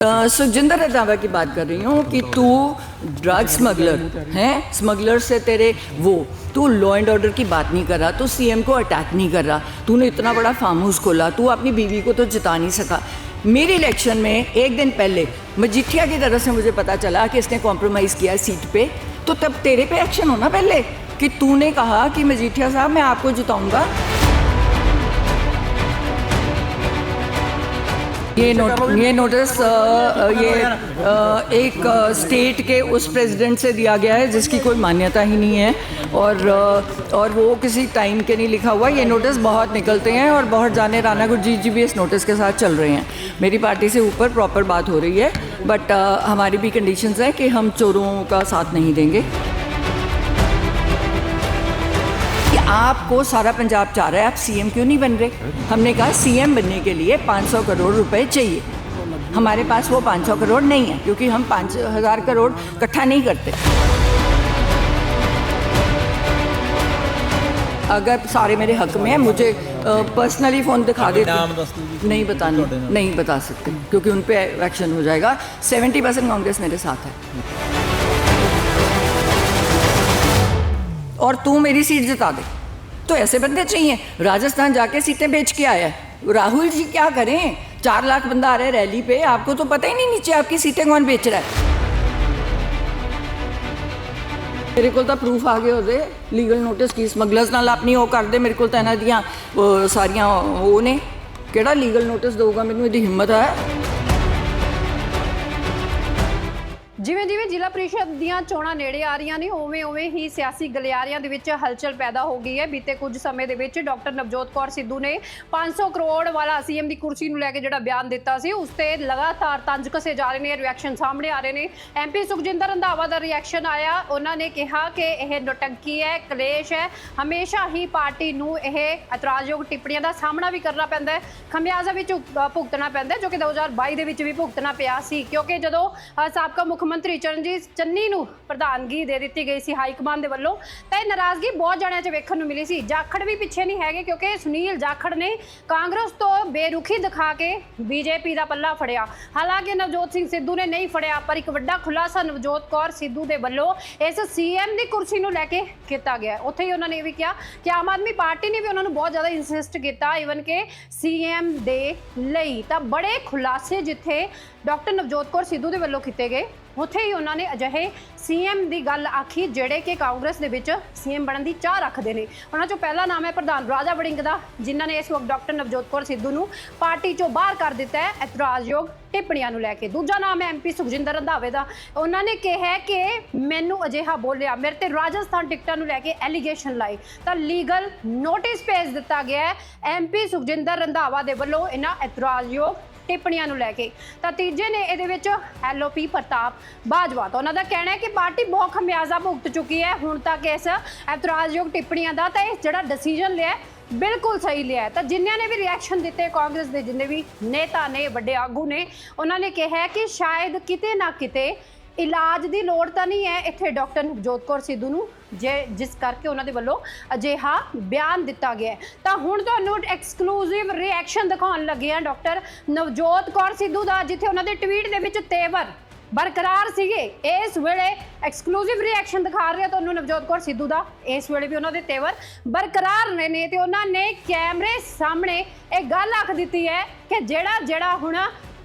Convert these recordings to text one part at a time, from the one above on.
सुखजिंदर रंधावा की बात कर रही हूँ कि तू ड्रग स्मगलर है, स्मगलर से तेरे वो तू लॉ एंड ऑर्डर की बात नहीं कर रहा, तू सीएम को अटैक नहीं कर रहा, तूने इतना बड़ा फार्म हाउस खोला, तू अपनी बीवी को तो जिता नहीं सका। मेरी इलेक्शन में एक दिन पहले मजीठिया की तरफ से मुझे पता चला कि इसने कॉम्प्रोमाइज़ किया सीट पे, तो तब तेरे पे एक्शन होना पहले कि तूने कहा कि मजीठिया साहब मैं आपको जिताऊंगा। ये नोटिस एक स्टेट के उस प्रेसिडेंट से दिया गया है जिसकी कोई मान्यता ही नहीं है और वो किसी टाइम के नहीं लिखा हुआ। ये नोटिस बहुत निकलते हैं और बहुत जाने राणा गुरजीत जी भी इस नोटिस के साथ चल रहे हैं। मेरी पार्टी से ऊपर प्रॉपर बात हो रही है, बट हमारी भी कंडीशंस हैं कि हम चोरों का साथ नहीं देंगे। आपको सारा पंजाब चाह रहा है, आप सीएम क्यों नहीं बन रहे? हमने कहा सीएम बनने के लिए 500 करोड़ रुपए चाहिए। हमारे पास वो 500 करोड़ नहीं है क्योंकि हम 5000 करोड़ इकट्ठा नहीं करते। अगर सारे मेरे हक में है, मुझे पर्सनली फ़ोन दिखा देते। नहीं बताने, नहीं बता सकते क्योंकि उन पर एक्शन हो जाएगा। 70% कांग्रेस मेरे साथ है और तू मेरी सीट जिता दे। तो ऐसे बंदे चाहिए। राजस्थान जाके सीटें बेच के आया है। राहुल जी क्या करें? 4 लाख बंदा आ रहा है रैली पे, आपको तो पता ही नहीं नीचे आपकी सीटें कौन बेच रहा है। मेरे को तो प्रूफ आ गए होते लीगल नोटिस की, स्मगलर्स नाल अपनी वो कर दे। मेरे को तो इन्हां दियां सारियां वो ने, केड़ा लीगल नोटिस दूगा मैनूं? इहदी हिम्मत है? ਜਿਵੇਂ ਜਿਵੇਂ ਜ਼ਿਲ੍ਹਾ ਪ੍ਰੀਸ਼ਦ ਦੀਆਂ ਚੋਣਾਂ ਨੇੜੇ ਆ ਰਹੀਆਂ ਨੇ ਉਵੇਂ ਹੀ ਸਿਆਸੀ ਗਲਿਆਰਿਆਂ ਦੇ ਵਿੱਚ ਹਲਚਲ ਪੈਦਾ ਹੋ ਗਈ ਹੈ। ਬੀਤੇ ਕੁਝ ਸਮੇਂ ਦੇ ਵਿੱਚ ਡਾਕਟਰ ਨਵਜੋਤ ਕੌਰ ਸਿੱਧੂ ਨੇ 500 ਕਰੋੜ ਵਾਲਾ ਸੀਐਮ ਦੀ ਕੁਰਸੀ ਨੂੰ ਲੈ ਕੇ ਜਿਹੜਾ ਬਿਆਨ ਦਿੱਤਾ ਸੀ, ਉਸ ਤੇ ਲਗਾਤਾਰ ਤੰਜ ਕਸੇ ਜਾ ਰਹੇ ਨੇ, ਰਿਐਕਸ਼ਨ ਸਾਹਮਣੇ ਆ ਰਹੇ ਨੇ। ਐਮਪੀ ਸੁਖਜਿੰਦਰ ਰੰਧਾਵਾ ਦਾ ਰਿਐਕਸ਼ਨ ਆਇਆ। ਉਹਨਾਂ ਨੇ ਕਿਹਾ ਕਿ ਇਹ ਨੋਟੰਕੀ ਹੈ, ਕਲੇਸ਼ ਹੈ। ਹਮੇਸ਼ਾ ਹੀ ਪਾਰਟੀ ਨੂੰ ਇਹ ਇਤਰਾਜ਼ਯੋਗ ਟਿੱਪਣੀਆਂ ਦਾ ਸਾਹਮਣਾ ਵੀ ਕਰਨਾ ਪੈਂਦਾ ਹੈ, ਖਮਿਆਜ਼ਾ ਵੀ ਭੁਗਤਣਾ ਪੈਂਦਾ, ਜੋ ਕਿ 2022 ਦੇ ਵਿੱਚ ਵੀ ਭੁਗਤਣਾ ਪਿਆ ਸੀ ਕਿਉਂਕਿ ਜਦੋਂ ਸਾਬਕਾ ਮੁੱਖ ਮੰਤਰੀ ਚਰਨਜੀਤ ਚੰਨੀ ਨੂੰ ਪ੍ਰਧਾਨਗੀ ਦੇ ਦਿੱਤੀ ਗਈ ਸੀ ਹਾਈ ਕਮਾਨ ਦੇ ਵੱਲੋਂ, ਤਾਂ ਇਹ ਨਾਰਾਜ਼ਗੀ ਬਹੁਤ ਜਣਿਆਂ 'ਚ ਵੇਖਣ ਨੂੰ ਮਿਲੀ ਸੀ। ਜਾਖੜ ਵੀ ਪਿੱਛੇ ਨਹੀਂ ਹੈਗੇ ਕਿਉਂਕਿ ਸੁਨੀਲ ਜਾਖੜ ਨੇ ਕਾਂਗਰਸ ਤੋਂ ਬੇਰੁਖੀ ਦਿਖਾ ਕੇ ਬੀਜੇਪੀ ਦਾ ਪੱਲਾ ਫੜਿਆ। ਹਾਲਾਂਕਿ ਨਵਜੋਤ ਸਿੰਘ ਸਿੱਧੂ ਨੇ ਨਹੀਂ ਫੜਿਆ, ਪਰ ਇੱਕ ਵੱਡਾ ਖੁਲਾਸਾ ਨਵਜੋਤ ਕੌਰ ਸਿੱਧੂ ਦੇ ਵੱਲੋਂ ਇਸ ਸੀਐਮ ਦੀ ਕੁਰਸੀ ਨੂੰ ਲੈ ਕੇ ਕੀਤਾ ਗਿਆ। ਉੱਥੇ ਹੀ ਉਹਨਾਂ ਨੇ ਇਹ ਵੀ ਕਿਹਾ ਕਿ ਆਮ ਆਦਮੀ ਪਾਰਟੀ ਨੇ ਵੀ ਉਹਨਾਂ ਨੂੰ ਬਹੁਤ ਜ਼ਿਆਦਾ ਇੰਸਿਸਟ ਕੀਤਾ ਈਵਨ ਕਿ ਸੀਐਮ ਦੇ ਲਈ। ਤਾਂ ਬੜੇ ਖੁਲਾਸੇ ਜਿੱਥੇ ਡਾਕਟਰ ਨਵਜੋਤ ਕੌਰ ਸਿੱਧੂ ਦੇ ਵੱਲੋਂ ਕੀਤੇ ਗਏ, ਉੱਥੇ ਹੀ ਉਹਨਾਂ ਨੇ ਅਜਿਹੇ ਸੀਐਮ ਦੀ ਗੱਲ ਆਖੀ ਜਿਹੜੇ ਕਿ ਕਾਂਗਰਸ ਦੇ ਵਿੱਚ ਸੀਐਮ ਬਣਨ ਦੀ ਚਾਹ ਰੱਖਦੇ ਨੇ। ਉਹਨਾਂ 'ਚੋਂ ਪਹਿਲਾ ਨਾਮ ਹੈ ਪ੍ਰਧਾਨ ਰਾਜਾ ਵੜਿੰਗ ਦਾ, ਜਿਨ੍ਹਾਂ ਨੇ ਇਸ ਵਕਤ ਡਾਕਟਰ ਨਵਜੋਤ ਕੌਰ ਸਿੱਧੂ ਨੂੰ ਪਾਰਟੀ 'ਚੋਂ ਬਾਹਰ ਕਰ ਦਿੱਤਾ ਹੈ ਇਤਰਾਜ਼ਯੋਗ ਟਿੱਪਣੀਆਂ ਨੂੰ ਲੈ ਕੇ। ਦੂਜਾ ਨਾਮ ਹੈ ਐਮਪੀ ਸੁਖਜਿੰਦਰ ਰੰਧਾਵੇ ਦਾ। ਉਹਨਾਂ ਨੇ ਕਿਹਾ ਕਿ ਮੈਨੂੰ ਅਜਿਹਾ ਬੋਲਿਆ, ਮੇਰੇ ਤੇ ਰਾਜਸਥਾਨ ਟਿਕਟਾਂ ਨੂੰ ਲੈ ਕੇ ਐਲੀਗੇਸ਼ਨ ਲਾਏ, ਤਾਂ ਲੀਗਲ ਨੋਟਿਸ ਭੇਜ ਦਿੱਤਾ ਗਿਆ ਹੈ ਐਮਪੀ ਸੁਖਜਿੰਦਰ ਰੰਧਾਵਾ ਦੇ ਵੱਲੋਂ ਇਹਨਾਂ ਇਤਰਾਜ਼ਯੋਗ ਟਿੱਪਣੀਆਂ ਨੂੰ ਲੈ ਕੇ। ਤਾਂ ਤੀਜੇ ਨੇ ਇਹਦੇ ਵਿੱਚ ਐਲਓਪੀ ਪ੍ਰਤਾਪ ਬਾਜਵਾ। ਤਾਂ ਉਹਨਾਂ ਦਾ ਕਹਿਣਾ ਹੈ ਕਿ ਪਾਰਟੀ ਬਹੁਤ ਖਮਿਆਜ਼ਾ ਭੁਗਤ ਚੁੱਕੀ ਹੈ ਹੁਣ ਤੱਕ ਇਸ ਇਤਰਾਜ਼ਯੋਗ ਟਿੱਪਣੀਆਂ ਦਾ, ਤਾਂ ਇਹ ਜਿਹੜਾ ਡਿਸੀਜਨ ਲਿਆ ਬਿਲਕੁਲ ਸਹੀ ਲਿਆ। ਤਾਂ ਜਿਨ੍ਹਾਂ ਨੇ ਵੀ ਰਿਐਕਸ਼ਨ ਦਿੱਤੇ, ਕਾਂਗਰਸ ਦੇ ਜਿੰਨੇ ਵੀ ਨੇਤਾ ਨੇ, ਵੱਡੇ ਆਗੂ ਨੇ, ਉਹਨਾਂ ਨੇ ਕਿਹਾ ਕਿ ਸ਼ਾਇਦ ਕਿਤੇ ਨਾ ਕਿਤੇ ਇਲਾਜ ਦੀ ਲੋੜ ਤਾਂ ਨਹੀਂ ਹੈ ਇੱਥੇ ਡਾਕਟਰ ਨਵਜੋਤ ਕੌਰ ਸਿੱਧੂ ਨੂੰ, ਜਿਸ ਕਰਕੇ ਉਹਨਾਂ ਦੇ ਵੱਲੋਂ ਅਜਿਹਾ ਬਿਆਨ ਦਿੱਤਾ ਗਿਆ। ਤਾਂ ਹੁਣ ਤੁਹਾਨੂੰ ਐਕਸਕਲੂਸਿਵ ਰਿਐਕਸ਼ਨ ਦਿਖਾਉਣ ਲੱਗੇ ਆ ਡਾਕਟਰ ਨਵਜੋਤ ਕੌਰ ਸਿੱਧੂ ਦਾ, ਜਿੱਥੇ ਉਹਨਾਂ ਦੇ ਟਵੀਟ ਦੇ ਵਿੱਚ ਤੇਵਰ ਬਰਕਰਾਰ ਸੀਗੇ। ਇਸ ਵੇਲੇ ਐਕਸਕਲੂਸਿਵ ਰਿਐਕਸ਼ਨ ਦਿਖਾ ਰਿਹਾ ਤੁਹਾਨੂੰ ਨਵਜੋਤ ਕੌਰ ਸਿੱਧੂ ਦਾ। ਇਸ ਵੇਲੇ ਵੀ ਉਹਨਾਂ ਦੇ ਤੇਵਰ ਬਰਕਰਾਰ ਨੇ ਤੇ ਉਹਨਾਂ ਨੇ ਕੈਮਰੇ ਸਾਹਮਣੇ ਇਹ ਗੱਲ ਆਖ ਦਿੱਤੀ ਹੈ ਕਿ ਜਿਹੜਾ ਹੁਣ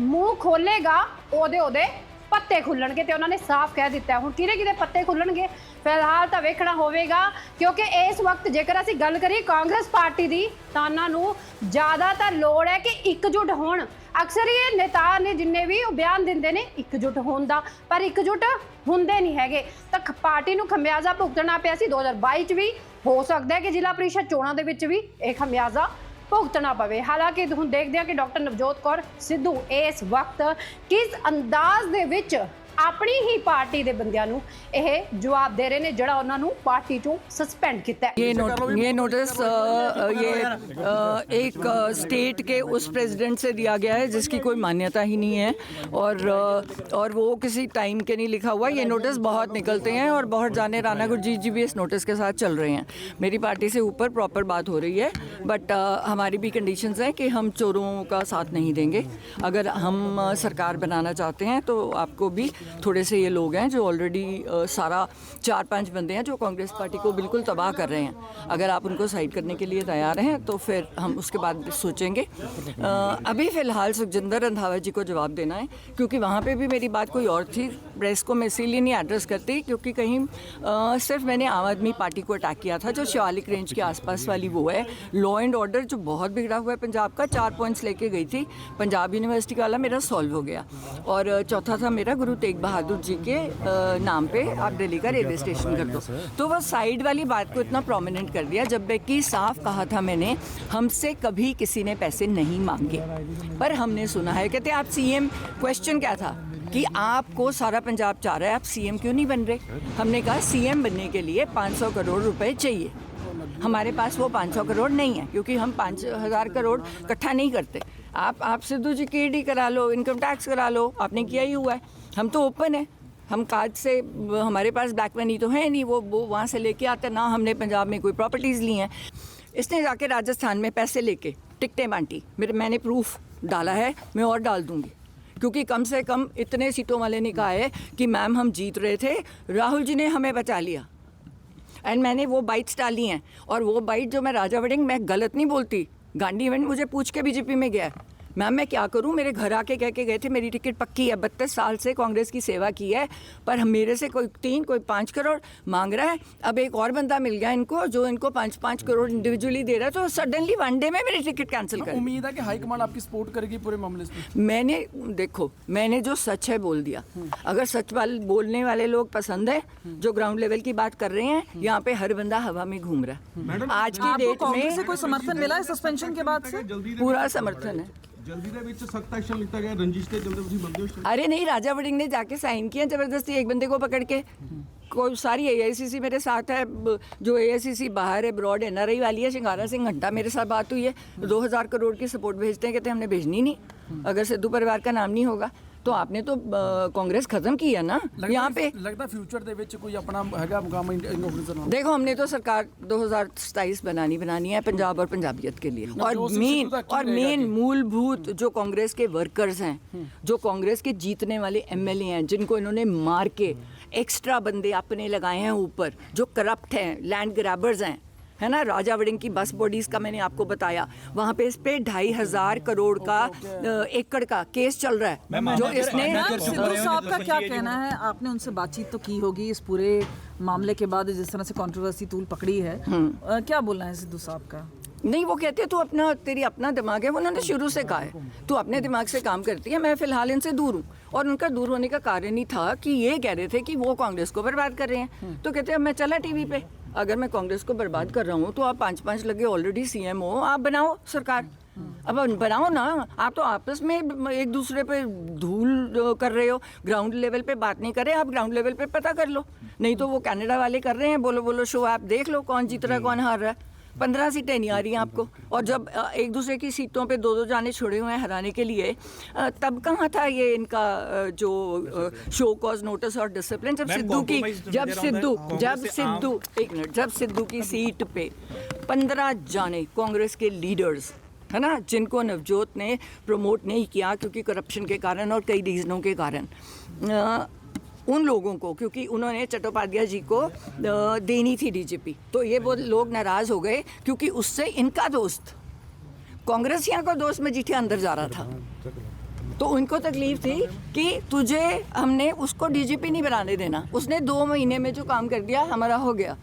ਮੂੰਹ ਖੋਲੇਗਾ ਉਹਦੇ ਪੱਤੇ ਖੁੱਲਣਗੇ। ਤੇ ਉਹਨਾਂ ਨੇ ਸਾਫ਼ ਕਹਿ ਦਿੱਤਾ ਹੁਣ ਕਿਹਦੇ ਪੱਤੇ ਖੁੱਲਣਗੇ ਫਿਲਹਾਲ ਤਾਂ ਵੇਖਣਾ ਹੋਵੇਗਾ, ਕਿਉਂਕਿ ਇਸ ਵਕਤ ਜੇਕਰ ਅਸੀਂ ਗੱਲ ਕਰੀਏ ਕਾਂਗਰਸ ਪਾਰਟੀ ਦੀ, ਤਾਂ ਉਹਨਾਂ ਨੂੰ ਜ਼ਿਆਦਾ ਤਾਂ ਲੋੜ ਹੈ ਕਿ ਇਕਜੁੱਟ ਹੋਣ। ਅਕਸਰ ਇਹ ਨੇਤਾ ਨੇ ਜਿੰਨੇ ਵੀ ਉਹ ਬਿਆਨ ਦਿੰਦੇ ਨੇ ਇਕਜੁੱਟ ਹੋਣ ਦਾ, ਪਰ ਇਕਜੁੱਟ ਹੁੰਦੇ ਨਹੀਂ ਹੈਗੇ। ਤਾਂ ਪਾਰਟੀ ਨੂੰ ਖਮਿਆਜ਼ਾ ਭੁਗਤਣਾ ਪਿਆ ਸੀ 2022 'ਚ ਵੀ, ਹੋ ਸਕਦਾ ਹੈ ਕਿ ਜ਼ਿਲ੍ਹਾ ਪ੍ਰੀਸ਼ਦ ਚੋਣਾਂ ਦੇ ਵਿੱਚ ਵੀ ਇਹ ਖਮਿਆਜ਼ਾ ਭੁਗਤਣਾ ਪਵੇ। ਹਾਲਾਂਕਿ ਹੁਣ ਦੇਖਦੇ ਹਾਂ ਕਿ ਡਾਕਟਰ ਨਵਜੋਤ ਕੌਰ ਸਿੱਧੂ ਇਸ ਵਕਤ ਕਿਸ ਅੰਦਾਜ਼ ਦੇ ਵਿੱਚ ਆਪਣੀ ਹੀ ਪਾਰਟੀ ਦੇ ਬੰਦਿਆਂ ਨੂੰ ਇਹ ਜਵਾਬ ਦੇ ਰਹੇ ਨੇ ਜਿਹੜਾ ਉਹਨਾਂ ਨੂੰ ਪਾर्टी चों सस्पेंड किया है। ये नोटिस एक स्टेट के उस प्रेसिडेंट से दिया गया है जिसकी कोई मान्यता ही नहीं है, और वो किसी टाइम के नहीं लिखा हुआ। ये नोटिस बहुत निकलते हैं और बहुत जाने राणा गुरजीत जी भी इस नोटिस के साथ चल रहे हैं। मेरी पार्टी से ऊपर प्रॉपर बात हो रही है, बट हमारी भी कंडीशंस हैं कि हम चोरों का साथ नहीं देंगे। अगर हम सरकार बनाना चाहते हैं तो आपको भी थोड़े से ये लोग हैं जो ऑलरेडी सारा 4-5 बंदे हैं जो कांग्रेस पार्टी को बिल्कुल तबाह कर रहे हैं, अगर आप उनको साइड करने के लिए तैयार हैं तो फिर हम उसके बाद सोचेंगे। अभी फ़िलहाल सुखजिंदर रंधावा जी को जवाब देना है, क्योंकि वहाँ पे भी मेरी बात कोई और थी। प्रेस को मैं इसीलिए नहीं एड्रेस करती क्योंकि कहीं सिर्फ मैंने आम आदमी पार्टी को अटैक किया था, जो शिवालिक रेंज के आसपास वाली वो है। लॉ एंड ऑर्डर जो बहुत बिगड़ा हुआ है पंजाब का, 4 पॉइंट्स लेके गई थी पंजाब यूनिवर्सिटी वाला, मेरा सॉल्व हो गया। और चौथा था मेरा गुरु तेग बहादुर जी के नाम पे आप दिल्ली का रेलवे स्टेशन कर दो। तो वो साइड वाली बात को इतना प्रोमिनेंट कर दिया, जबकि साफ कहा था मैंने, हमसे कभी किसी ने पैसे नहीं मांगे। पर हमने सुना है, कहते आप सीएम, क्वेश्चन क्या था कि आपको सारा पंजाब चाह रहा है, आप सीएम क्यों नहीं बन रहे? हमने कहा सीएम बनने के लिए 500 करोड़ रुपए चाहिए। हमारे पास वो 500 करोड़ नहीं है, क्योंकि हम 5000 करोड़ इकट्ठा नहीं करते। आप सिद्धू जी की ईडी करा लो, इनकम टैक्स करा लो, आपने किया ही हुआ है। हम तो ओपन है, हम कार्ड से, हमारे पास ब्लैक मनी तो है नहीं, वो वहाँ से लेके आते ना। हमने पंजाब में कोई प्रॉपर्टीज़ ली हैं। इसने जाके राजस्थान में पैसे लेके टिकटें बांटी, मैंने प्रूफ डाला है, मैं और डाल दूँगी, क्योंकि कम से कम इतने सीटों वाले ने कहा है कि मैम हम जीत रहे थे, राहुल जी ने हमें बचा लिया। एंड मैंने वो बाइट्स डाली हैं, और वो बाइट जो मैं राजा वड़िंग, मैं गलत नहीं बोलती। गांधी इवेंट मुझे पूछ के बीजेपी में गया है, मैम मैं क्या करूं, मेरे घर आके कह के गए थे मेरी टिकट पक्की है। 32 साल से कांग्रेस की सेवा की है, पर मेरे से कोई 3 कोई 5 करोड़ मांग रहा है। अब एक और बंदा मिल गया इनको जो इनको 5-5 करोड़ इंडिविजुअली दे रहा है, तो सडनली वन डे में मेरी टिकट कैंसिल कर। उम्मीद है कि हाईकमान आपकी सपोर्ट करेगी पूरे मामले में। मैंने जो सच है बोल दिया। अगर सच बोलने वाले लोग पसंद है, जो ग्राउंड लेवल की बात कर रहे हैं, यहाँ पे हर बंदा हवा में घूम रहा है। आज की डेट में कोई समर्थन मिला है सस्पेंशन के बाद से? पूरा समर्थन है। जल्दी ਦੇ ਵਿੱਚ ਸਖਤ ਐਕਸ਼ਨ ਲਿੱਤਾ ਗਿਆ, ਰੰਜਿਸ਼ ਤੇ ਜਲਦੀ ਤੁਸੀਂ ਬੰਦੇ ਹੋ। अरे नहीं, राजा वड़िंग ने जाके साइन किया जबरदस्ती एक बंदे को पकड़ के। कोई सारी AICC मेरे साथ है, जो AICC बाहर है, ब्रॉड NRI वाली है, शिंगारा सिंह घंटा मेरे साथ बात हुई है। 2000 करोड़ की सपोर्ट भेजते हैं, कहते हैं हमने भेजनी नहीं अगर सिद्धू परिवार का नाम नहीं होगा। तो आपने तो कांग्रेस खत्म की है ना यहाँ पे। लगता फ्यूचर ਦੇ ਵਿੱਚ ਕੋਈ ਆਪਣਾ ਹੈਗਾ ਮੁਕਾਮ ਇਨੋਵੇਸ਼ਨ ਨਾਲ। देखो हमने तो सरकार 2027 बनानी है पंजाब और पंजाबियत के लिए। और मेन मूलभूत जो कांग्रेस के वर्कर्स हैं, जो कांग्रेस के जीतने वाले MLA हैं, जिनको इन्होंने मार के एक्स्ट्रा बंदे अपने लगाए हैं ऊपर, जो करप्ट हैं, लैंड ग्रैबर्स हैं, है ना। राजा वड़िंग की बस बॉडीज का मैंने आपको बताया, वहाँ पे इस पे 2500 करोड़ का एकड़ का केस चल रहा है, जो इसने। सिद्धू साहब का क्या कहना है? आपने उनसे बातचीत तो की होगी इस पूरे मामले के बाद, जिस तरह से कंट्रोवर्सी तूल पकड़ी है, क्या बोलना है सिद्धू साहब का? नहीं, वो कहते तू तेरी अपना दिमाग है, वो उन्होंने शुरू से कहा है तू अपने दिमाग से काम करती है। मैं फिलहाल इनसे दूर हूँ, और उनका दूर होने का कारण ही था कि ये कह रहे थे कि वो कांग्रेस को बर्बाद कर रहे हैं। तो कहते हैं मैं चला टीवी पे, अगर मैं कांग्रेस को बर्बाद कर रहा हूँ तो आप 5-5 लगे ऑलरेडी CM हो, आप बनाओ सरकार। अब बनाओ ना, आप तो आपस में एक दूसरे पे धूल कर रहे हो, ग्राउंड लेवल पे बात नहीं कर रहे। आप ग्राउंड लेवल पे पता कर लो, नहीं तो वो कनाडा वाले कर रहे हैं, बोलो शो आप देख लो कौन जीत रहा है कौन हार रहा है। 15 सीटें नहीं आ रही हैं आपको, और जब एक दूसरे की सीटों पे 2-2 जाने छोड़े हुए हैं हराने के लिए, तब कहाँ था ये इनका जो शो कॉज नोटिस और डिसिप्लिन। जब सिद्धू की सीट पे 15 जाने कांग्रेस के लीडर्स, है ना, जिनको नवजोत ने प्रमोट नहीं किया क्योंकि करप्शन के कारण और कई रीजनों के कारण, उन लोगों को, क्योंकि उन्होंने चट्टोपाध्याय जी को देनी थी DGP, तो ये वो लोग नाराज़ हो गए क्योंकि उससे इनका दोस्त कांग्रेसियों का दोस्त मजीठिया अंदर जा रहा था। तो उनको तकलीफ थी कि तुझे हमने उसको DGP नहीं बनाने देना। उसने 2 महीने में जो काम कर दिया हमारा हो गया।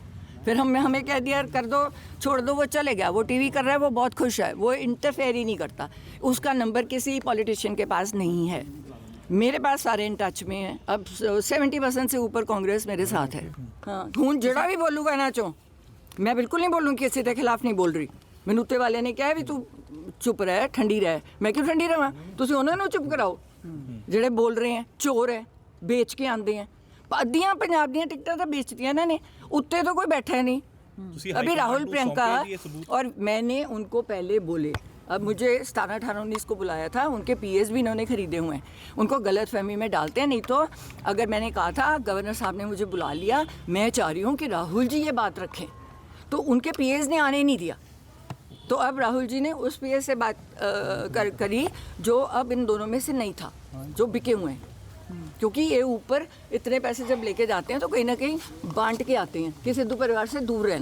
फिर हमें कह दिया कर दो, छोड़ दो, वो चले गया, वो टीवी कर रहा है, वो बहुत खुश है, वो इंटरफेयर ही नहीं करता। उसका नंबर किसी पॉलिटिशियन के पास नहीं है, मेरे पास सारे इन टच में हैं। अब 70% से ऊपर कांग्रेस मेरे साथ है। हाँ, हूँ जड़ा भी बोलूँगा ना चो, मैं बिल्कुल नहीं बोलूँगी, किसी के खिलाफ नहीं बोल रही। मैनू उत्ते वाले ने कहा भी तू चुप रह, ठंडी रह। मैं क्यों ठंडी रहा? तुम उन्होंने चुप कराओ, जेड़े बोल रहे हैं चोर है, ਵੇਚ ਕੇ ਆਉਂਦੇ ਆ। ਅੱਧੀਆਂ ਪੰਜਾਬ ਦੀਆਂ ਟਿਕਟਾਂ ਤਾਂ ਵੇਚਤੀਆਂ ਇਹਨਾਂ ਨੇ, ਉੱਤੇ तो कोई बैठा ही नहीं। अभी राहुल प्रियंका और मैंने उनको पहले बोले, अब मुझे 17, 18, 19 को बुलाया था, उनके पीएस भी इन्होंने खरीदे हुए हैं, उनको गलत फहमी में डालते हैं। नहीं तो अगर मैंने कहा था, गवर्नर साहब ने मुझे बुला लिया, मैं चाह रही हूँ कि राहुल जी ये बात रखें, तो उनके पीएस ने आने नहीं दिया। तो अब राहुल जी ने उस पीएस से बात करी जो अब इन दोनों में से नहीं था, जो बिके हुए हैं। क्योंकि ये ऊपर इतने पैसे जब लेके जाते हैं तो कहीं ना कहीं बांट के आते हैं कि सिद्धू परिवार से दूर रहना।